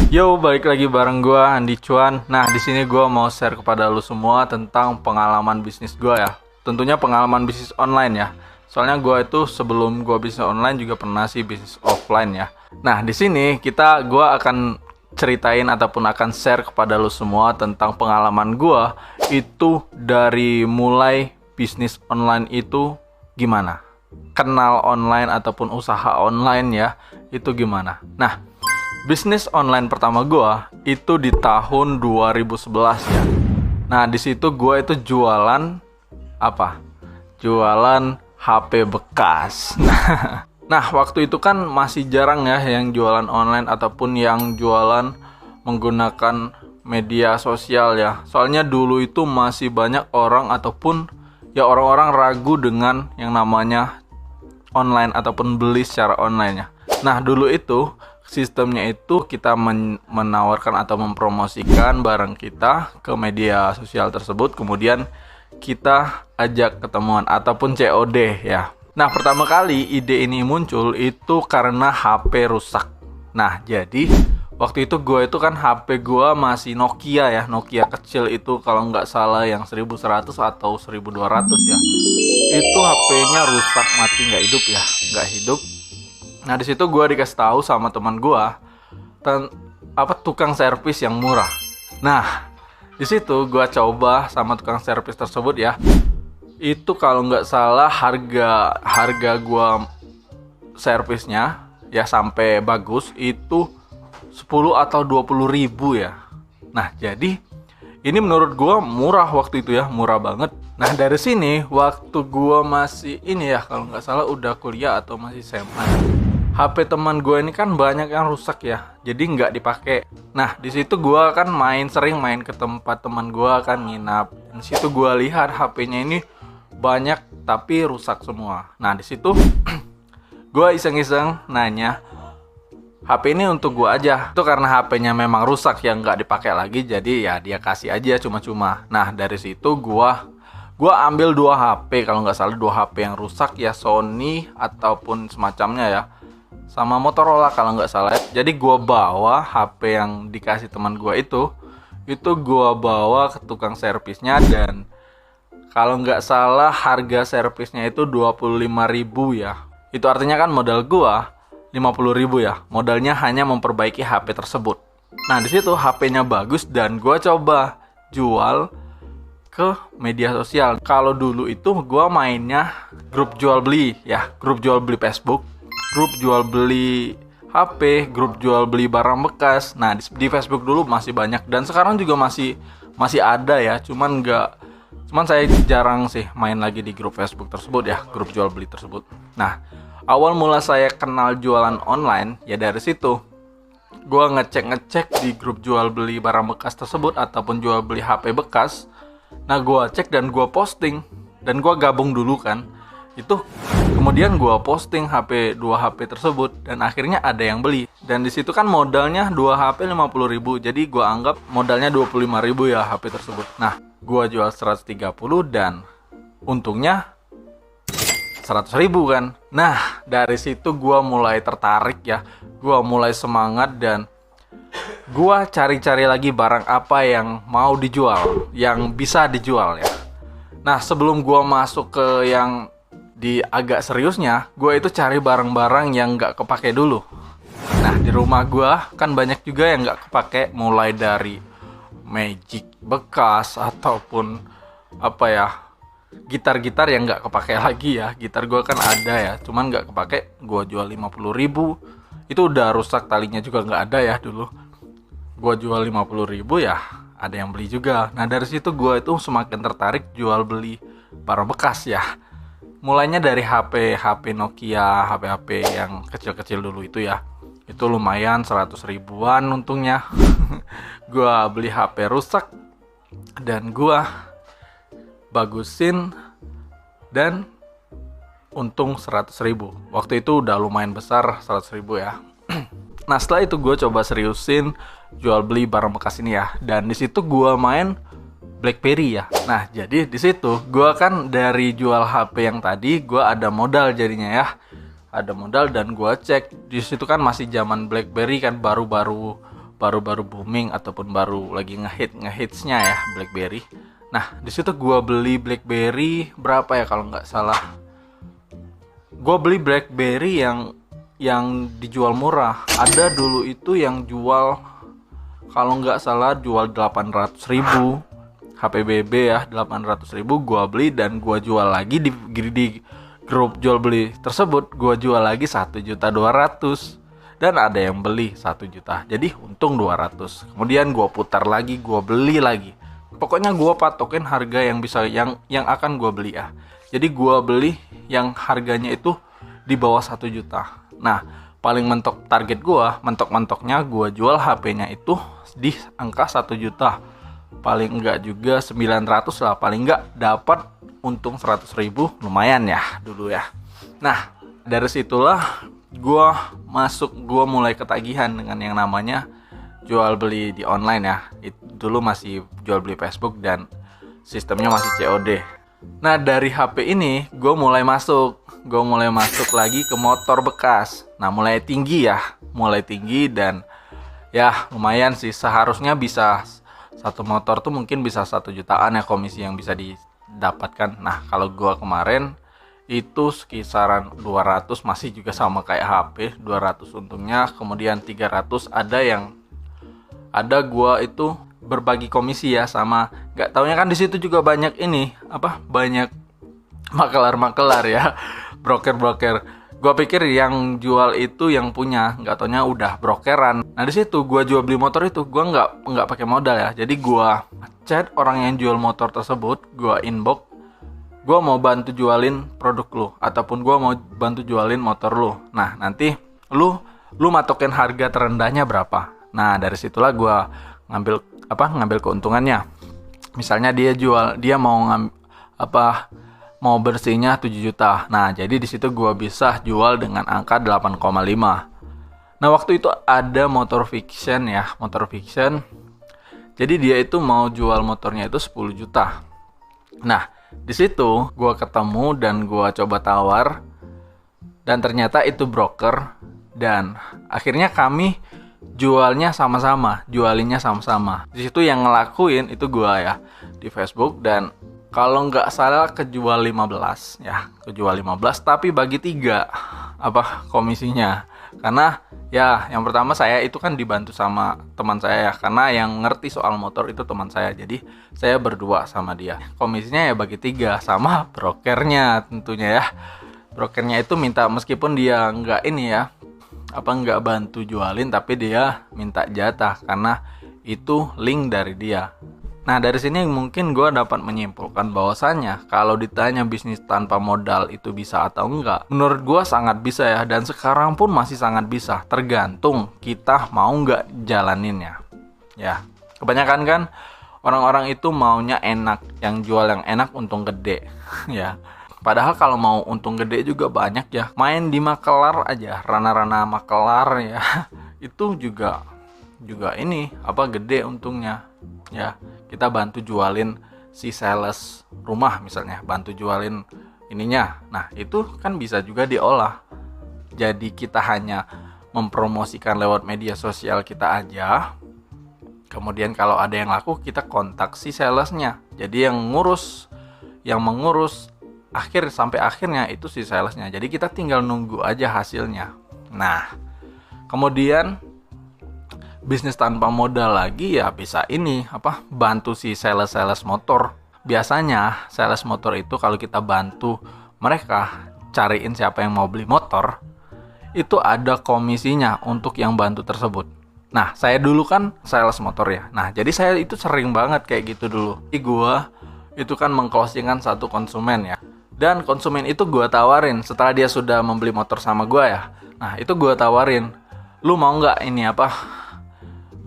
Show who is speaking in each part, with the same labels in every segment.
Speaker 1: Yo, balik lagi bareng gua Andi Cuan. Nah, di sini gua mau share kepada lu semua tentang pengalaman bisnis gua ya. Tentunya pengalaman bisnis online ya. Soalnya gua itu sebelum gua bisnis online juga pernah sih bisnis offline ya. Nah, di sini gua akan ceritain ataupun akan share kepada lu semua tentang pengalaman gua itu dari mulai bisnis online itu gimana. Kenal online ataupun usaha online ya, itu gimana. Nah, bisnis online pertama gua itu di tahun 2011 ya. Nah, di situ gua itu jualan apa? Jualan HP bekas. Nah, waktu itu kan masih jarang ya yang jualan online ataupun yang jualan menggunakan media sosial ya. Soalnya dulu itu masih banyak orang ataupun ya orang-orang ragu dengan yang namanya online ataupun beli secara online ya. Nah, dulu itu sistemnya itu kita menawarkan atau mempromosikan barang kita ke media sosial tersebut, kemudian kita ajak ketemuan ataupun COD ya. Nah, pertama kali ide ini muncul itu karena HP rusak. Nah, jadi waktu itu gue itu kan HP gue masih Nokia ya, Nokia kecil itu kalau nggak salah yang 1100 atau 1200 ya. Itu HP-nya rusak, mati, nggak hidup ya, nggak hidup. Nah, di situ gue dikasih tahu sama teman gue tukang servis yang murah. Nah, di situ gue coba sama tukang servis tersebut ya. Itu kalau nggak salah harga gue servisnya ya sampai bagus itu 10 atau 20 ribu ya. Nah, jadi ini menurut gue murah waktu itu ya, murah banget. Nah, dari sini waktu gue masih ini ya, kalau nggak salah udah kuliah atau masih SMA. HP teman gue ini kan banyak yang rusak ya, jadi nggak dipakai. Nah, di situ gue kan sering main ke tempat teman gue kan nginap. Di situ gue lihat HP-nya ini banyak tapi rusak semua. Nah, di situ gue iseng-iseng nanya, HP ini untuk gue aja. Itu karena HP-nya memang rusak yang nggak dipakai lagi, jadi ya dia kasih aja cuma-cuma. Nah, dari situ gue ambil 2 HP, kalau nggak salah 2 HP yang rusak ya, Sony ataupun semacamnya ya, sama Motorola kalau nggak salah. Jadi gue bawa HP yang dikasih teman gue itu gue bawa ke tukang servisnya, dan kalau nggak salah harga servisnya itu 25.000 ya. Itu artinya kan modal gue 50.000 ya. Modalnya hanya memperbaiki HP tersebut. Nah, di situ HP-nya bagus dan gue coba jual ke media sosial. Kalau dulu itu gue mainnya grup jual beli ya, grup jual beli Facebook, grup jual beli HP, grup jual beli barang bekas. Nah, di Facebook dulu masih banyak dan sekarang juga masih ada ya, cuman saya jarang sih main lagi di grup Facebook tersebut ya, grup jual beli tersebut. Nah, awal mula saya kenal jualan online ya dari situ. Gua ngecek di grup jual beli barang bekas tersebut ataupun jual beli HP bekas. Nah, gua cek dan gua posting, dan gua gabung dulu kan. Itu kemudian gua posting 2 HP tersebut dan akhirnya ada yang beli. Dan di situ kan modalnya 2 HP 50.000. Jadi gua anggap modalnya 25.000 ya HP tersebut. Nah, gua jual 130 dan untungnya 100.000 kan. Nah, dari situ gua mulai tertarik ya. Gua mulai semangat dan gua cari-cari lagi barang apa yang mau dijual, yang bisa dijual ya. Nah, sebelum gua masuk ke yang di agak seriusnya, gue itu cari barang-barang yang nggak kepake dulu. Nah, di rumah gue kan banyak juga yang nggak kepake, mulai dari magic bekas ataupun gitar-gitar yang nggak kepake lagi ya. Gitar gue kan ada ya, cuman nggak kepake, gue jual 50.000. Itu udah rusak, talinya juga nggak ada ya dulu. Gue jual 50.000 ya, ada yang beli juga. Nah, dari situ gue itu semakin tertarik jual beli barang bekas ya. Mulainya dari HP Nokia, HP yang kecil-kecil dulu itu ya. Itu lumayan 100 ribuan untungnya. Gua beli HP rusak dan gua bagusin dan untung 100.000. Waktu itu udah lumayan besar 100.000 ya. Nah, setelah itu gue coba seriusin jual beli barang bekas ini ya. Dan di situ gue main BlackBerry ya. Nah, jadi di situ gue kan dari jual HP yang tadi gue ada modal jadinya ya. Ada modal dan gue cek di situ kan masih zaman BlackBerry kan baru baru-baru booming ataupun baru lagi ngehitsnya ya BlackBerry. Nah, di situ gua beli BlackBerry berapa ya kalau nggak salah. Gua beli BlackBerry yang dijual murah. Ada dulu itu yang jual kalau nggak salah jual 800.000. HP BB ya 800.000 gua beli dan gua jual lagi di grup jual beli tersebut. Gua jual lagi 1.200.000 dan ada yang beli 1 juta. Jadi untung 200. Kemudian gua putar lagi, gua beli lagi. Pokoknya gua patokin harga yang bisa yang akan gua beli ya. Jadi gua beli yang harganya itu di bawah 1 juta. Nah, paling mentok-mentoknya gua jual HP-nya itu di angka 1 juta. Paling enggak juga 900 lah, paling enggak dapat untung 100.000, lumayan ya dulu ya. Nah, dari situlah gua mulai ketagihan dengan yang namanya jual beli di online ya. Dulu masih jual beli Facebook dan sistemnya masih COD. Nah, dari HP ini gua mulai masuk lagi ke motor bekas. Nah, mulai tinggi dan ya lumayan sih, seharusnya bisa satu motor tuh mungkin bisa 1 jutaan ya komisi yang bisa didapatkan. Nah, kalau gua kemarin itu sekisaran 200, masih juga sama kayak HP, 200 untungnya. Kemudian 300 ada gua itu berbagi komisi ya sama, nggak taunya kan di situ juga banyak banyak makelar ya, broker. Gua pikir yang jual itu yang punya, nggak taunya udah brokeran. Nah, di situ gua jual beli motor itu gua nggak pakai modal ya. Jadi gua chat orang yang jual motor tersebut, gua inbox, gua mau bantu jualin produk lu ataupun gua mau bantu jualin motor lu. Nah, nanti lu matokin harga terendahnya berapa. Nah, dari situlah gua ngambil keuntungannya. Misalnya dia mau bersihnya 7 juta. Nah, jadi di situ gua bisa jual dengan angka 8,5. Nah, waktu itu ada motor fiction. Jadi dia itu mau jual motornya itu 10 juta. Nah, di situ gua ketemu dan gua coba tawar dan ternyata itu broker dan akhirnya kami jualinnya sama-sama. Di situ yang ngelakuin itu gua ya di Facebook dan kalau nggak salah kejual 15 tapi bagi 3 komisinya. Karena ya yang pertama saya itu kan dibantu sama teman saya ya, karena yang ngerti soal motor itu teman saya, jadi saya berdua sama dia. Komisinya ya bagi 3 sama brokernya tentunya ya. Brokernya itu minta, meskipun dia nggak bantu jualin, tapi dia minta jatah karena itu link dari dia. Nah, dari sini mungkin gue dapat menyimpulkan bahwasannya kalau ditanya bisnis tanpa modal itu bisa atau enggak, menurut gue sangat bisa ya, dan sekarang pun masih sangat bisa, tergantung kita mau nggak jalaninnya. Ya, kebanyakan kan orang-orang itu maunya enak, yang jual yang enak untung gede ya. Padahal kalau mau untung gede juga banyak ya, main di makelar aja, rana-rana makelar ya itu juga gede untungnya ya. Kita bantu jualin si sales rumah misalnya, bantu jualin ininya. Nah, itu kan bisa juga diolah. Jadi kita hanya mempromosikan lewat media sosial kita aja. Kemudian kalau ada yang laku, kita kontak si salesnya. Jadi yang mengurus sampai akhirnya itu si salesnya. Jadi kita tinggal nunggu aja hasilnya. Nah, kemudian bisnis tanpa modal lagi ya bisa bantu si sales motor. Biasanya sales motor itu kalau kita bantu mereka cariin siapa yang mau beli motor, itu ada komisinya untuk yang bantu tersebut. Nah, saya dulu kan sales motor ya. Nah, jadi saya itu sering banget kayak gitu dulu. Gua itu kan mengclosingkan satu konsumen ya. Dan konsumen itu gua tawarin setelah dia sudah membeli motor sama gua ya. Nah, itu gua tawarin, lu mau nggak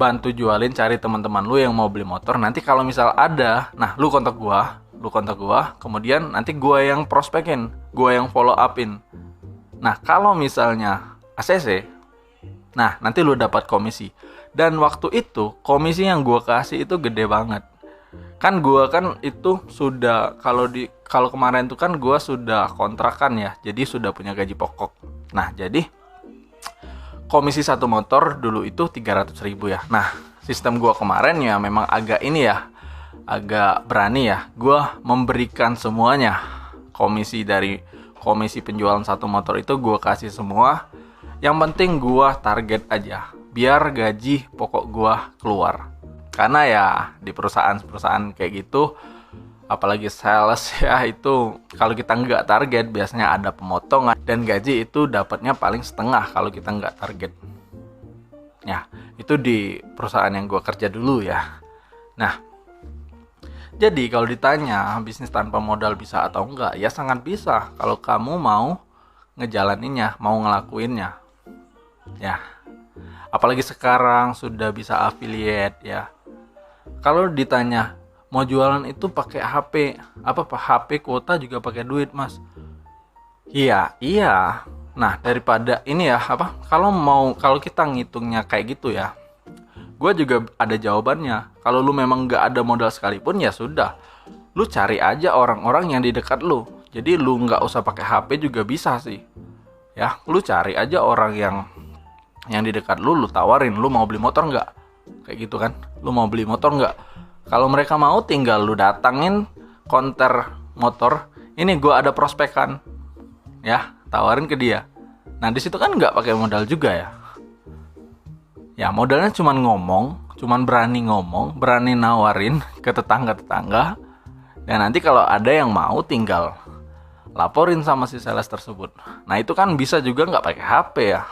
Speaker 1: bantu jualin, cari teman-teman lu yang mau beli motor. Nanti kalau misal ada, nah lu kontak gua, kemudian nanti gua yang prospekin, gua yang follow upin. Nah, kalau misalnya ACC, nah nanti lu dapat komisi. Dan waktu itu komisi yang gua kasih itu gede banget. Kan gua kan itu sudah kalau kemarin tuh kan gua sudah kontrakan ya, jadi sudah punya gaji pokok. Nah, jadi komisi satu motor dulu itu 300.000 ya. Nah, sistem gua kemarin ya memang agak ini ya, agak berani ya. Gua memberikan semuanya. Komisi penjualan satu motor itu gua kasih semua. Yang penting gua target aja, biar gaji pokok gua keluar. Karena ya di perusahaan kayak gitu, apalagi sales ya, itu kalau kita nggak target biasanya ada pemotongan, dan gaji itu dapatnya paling setengah kalau kita nggak target. Ya, itu di perusahaan yang gua kerja dulu ya. Nah, jadi kalau ditanya bisnis tanpa modal bisa atau enggak, ya sangat bisa kalau kamu mau ngejalaninnya, mau ngelakuinnya. Ya, apalagi sekarang sudah bisa affiliate ya. Kalau ditanya mau jualan itu pakai HP, HP kuota juga pakai duit, Mas. Iya. Nah, daripada ini ya, kalau kita ngitungnya kayak gitu ya, gue juga ada jawabannya. Kalau lu memang nggak ada modal sekalipun, ya sudah, lu cari aja orang-orang yang di dekat lu. Jadi lu nggak usah pakai HP juga bisa sih. Ya, lu cari aja orang yang di dekat lu tawarin, lu mau beli motor nggak? Kayak gitu kan, lu mau beli motor nggak? Kalau mereka mau, tinggal lu datangin konter motor, ini gue ada prospekan, ya, tawarin ke dia. Nah, di situ kan nggak pakai modal juga ya. Ya, modalnya cuman berani ngomong, berani nawarin ke tetangga-tetangga, dan nanti kalau ada yang mau tinggal laporin sama si sales tersebut. Nah, itu kan bisa juga nggak pakai HP ya.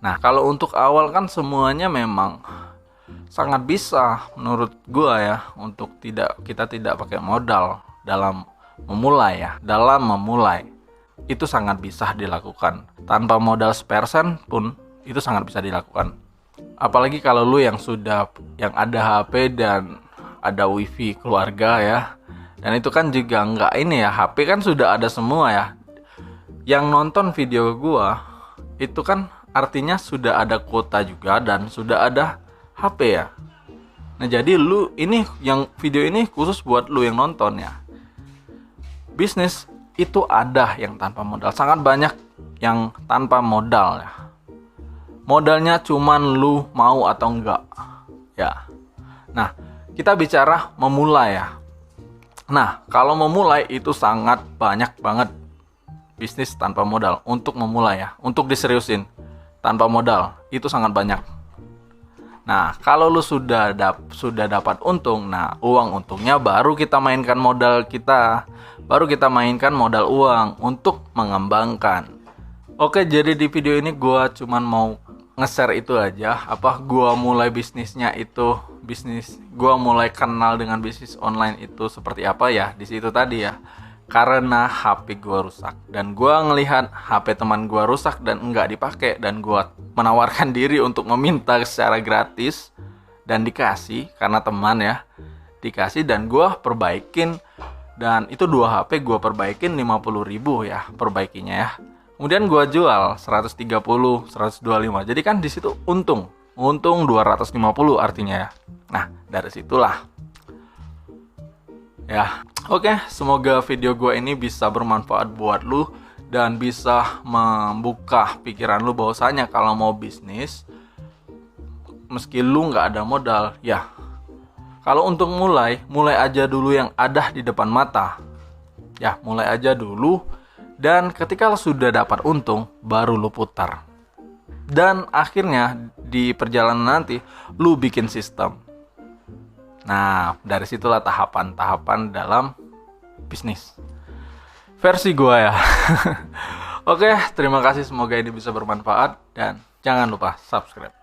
Speaker 1: Nah, kalau untuk awal kan semuanya memang sangat bisa menurut gua ya, untuk kita tidak pakai modal dalam memulai ya. Dalam memulai itu sangat bisa dilakukan. Tanpa modal sepersen pun itu sangat bisa dilakukan. Apalagi kalau lu yang ada HP dan ada wifi keluarga ya. Dan itu kan juga nggak ini ya, HP kan sudah ada semua ya. Yang nonton video gua itu kan artinya sudah ada kuota juga dan sudah ada HP ya. Nah, jadi video ini khusus buat lu yang nonton ya. Bisnis itu ada yang tanpa modal, sangat banyak yang tanpa modal ya. Modalnya cuman lu mau atau enggak ya. Nah, kita bicara memulai ya. Nah, kalau memulai itu sangat banyak banget bisnis tanpa modal untuk memulai ya, untuk diseriusin. Tanpa modal itu sangat banyak. Nah, kalau lu sudah dapat untung, nah uang untungnya baru kita mainkan modal kita, baru kita mainkan modal uang untuk mengembangkan. Oke, jadi di video ini gua cuman mau nge-share itu aja, gua mulai gua mulai kenal dengan bisnis online itu seperti apa ya, di situ tadi ya. Karena HP gua rusak dan gua ngelihat HP teman gua rusak dan enggak dipakai, dan gua menawarkan diri untuk meminta secara gratis dan dikasih, karena teman ya, dikasih dan gua perbaikin. Dan itu 2 HP gua perbaikin 50.000 ya perbaikinya ya. Kemudian gua jual 130, 125. Jadi kan di situ untung 250 artinya ya. Nah, dari situlah ya. Oke, semoga video gue ini bisa bermanfaat buat lu dan bisa membuka pikiran lu bahwasanya kalau mau bisnis, meski lu nggak ada modal, ya kalau untuk mulai aja dulu yang ada di depan mata. Ya, mulai aja dulu, dan ketika lu sudah dapat untung, baru lu putar. Dan akhirnya di perjalanan nanti lu bikin sistem. Nah, dari situlah tahapan-tahapan dalam bisnis versi gua ya. Oke, terima kasih, semoga ini bisa bermanfaat dan jangan lupa subscribe.